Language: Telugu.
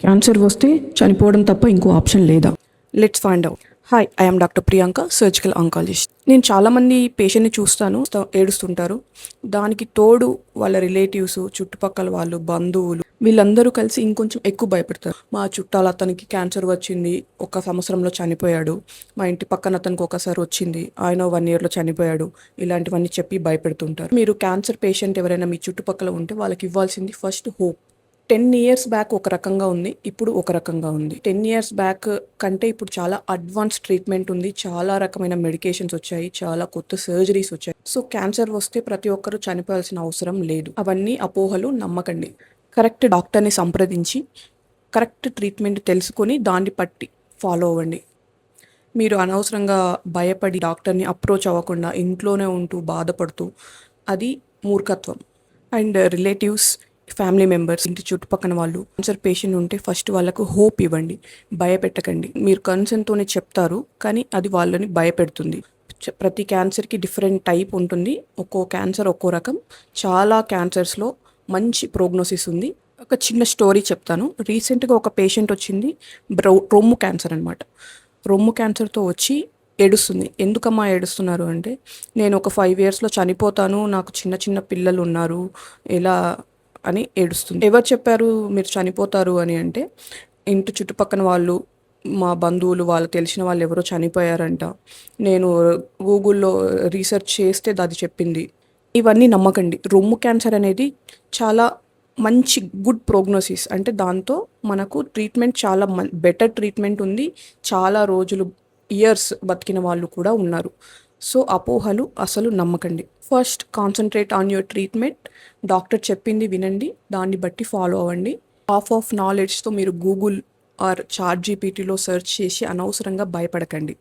క్యాన్సర్ వస్తే చనిపోవడం తప్ప ఇంకో ఆప్షన్ లేదా? Let's find out. Hi, I'm doctor Priyanka, surgical oncologist. నేను చాలామంది పేషెంట్ని చూస్తాను, ఏడుస్తుంటారు. దానికి తోడు వాళ్ళ రిలేటివ్స్, చుట్టుపక్కల వాళ్ళు, బంధువులు వీళ్ళందరూ కలిసి ఇంకొంచెం ఎక్కువ భయపెడతారు. మా చుట్టాలు అతనికి క్యాన్సర్ వచ్చింది, 1 సంవత్సరంలో చనిపోయాడు. మా ఇంటి పక్కన అతనికి ఒకసారి వచ్చింది, ఆయన 1 yearలో చనిపోయాడు. ఇలాంటివన్నీ చెప్పి భయపెడుతుంటారు. మీరు క్యాన్సర్ పేషెంట్ ఎవరైనా మీ చుట్టుపక్కల ఉంటే వాళ్ళకి ఇవ్వాల్సింది ఫస్ట్ హోప్. 10 years బ్యాక్ ఒక రకంగా ఉంది, ఇప్పుడు ఒక రకంగా ఉంది. 10 years బ్యాక్ కంటే ఇప్పుడు చాలా అడ్వాన్స్ ట్రీట్మెంట్ ఉంది, చాలా రకమైన మెడికేషన్స్ వచ్చాయి, చాలా కొత్త సర్జరీస్ వచ్చాయి. సో క్యాన్సర్ వస్తే ప్రతి ఒక్కరూ చనిపోవాల్సిన అవసరం లేదు. అవన్నీ అపోహలు, నమ్మకండి. కరెక్ట్ డాక్టర్ని సంప్రదించి కరెక్ట్ ట్రీట్మెంట్ తెలుసుకొని దాన్ని పట్టి ఫాలో అవ్వండి. మీరు అనవసరంగా భయపడి డాక్టర్ని అప్రోచ్ అవ్వకుండా ఇంట్లోనే ఉంటూ బాధపడుతూ అది మూర్ఖత్వం. అండ్ రిలేటివ్స్, ఫ్యామిలీ మెంబర్స్, ఇంటి చుట్టుపక్కల వాళ్ళు క్యాన్సర్ పేషెంట్ ఉంటే ఫస్ట్ వాళ్ళకు హోప్ ఇవ్వండి, భయపెట్టకండి. మీరు కన్సర్న్తోనే చెప్తారు, కానీ అది వాళ్ళని భయపెడుతుంది. ప్రతి క్యాన్సర్కి డిఫరెంట్ టైప్ ఉంటుంది, ఒక్కో క్యాన్సర్ ఒక్కో రకం. చాలా క్యాన్సర్స్లో మంచి ప్రోగ్నోసిస్ ఉంది. ఒక చిన్న స్టోరీ చెప్తాను. రీసెంట్గా ఒక పేషెంట్ వచ్చింది, రొమ్ము క్యాన్సర్ అనమాట. రొమ్ము క్యాన్సర్తో వచ్చి ఏడుస్తుంది. ఎందుకమ్మా ఏడుస్తున్నారు అంటే, నేను ఒక 5 yearsలో చనిపోతాను, నాకు చిన్న చిన్న పిల్లలు ఉన్నారు, ఎలా అని ఏడుస్తుంది. ఎవరు చెప్పారు మీరు చనిపోతారు అని అంటే, ఇంటి చుట్టుపక్కన వాళ్ళు, మా బంధువులు, వాళ్ళు తెలిసిన వాళ్ళు ఎవరో చనిపోయారంట, నేను గూగుల్లో రీసెర్చ్ చేస్తే అది చెప్పింది. ఇవన్నీ నమ్మకండి. రొమ్ము క్యాన్సర్ అనేది చాలా మంచి గుడ్ ప్రోగ్నోసిస్. అంటే దాంతో మనకు ట్రీట్మెంట్ చాలా బెటర్ ట్రీట్మెంట్ ఉంది. చాలా రోజులు, ఇయర్స్ బతికిన వాళ్ళు కూడా ఉన్నారు. సో అపోహలు అసలు నమ్మకండి. First concentrate on your treatment. Doctor చెప్పింది వినండి, దాన్ని బట్టి ఫాలో అవ్వండి. ఆఫ్ నాలెడ్జ్తో మీరు గూగుల్ ఆర్ చాట్ జీపీటీలో సెర్చ్ చేసి అనవసరంగా భయపడకండి.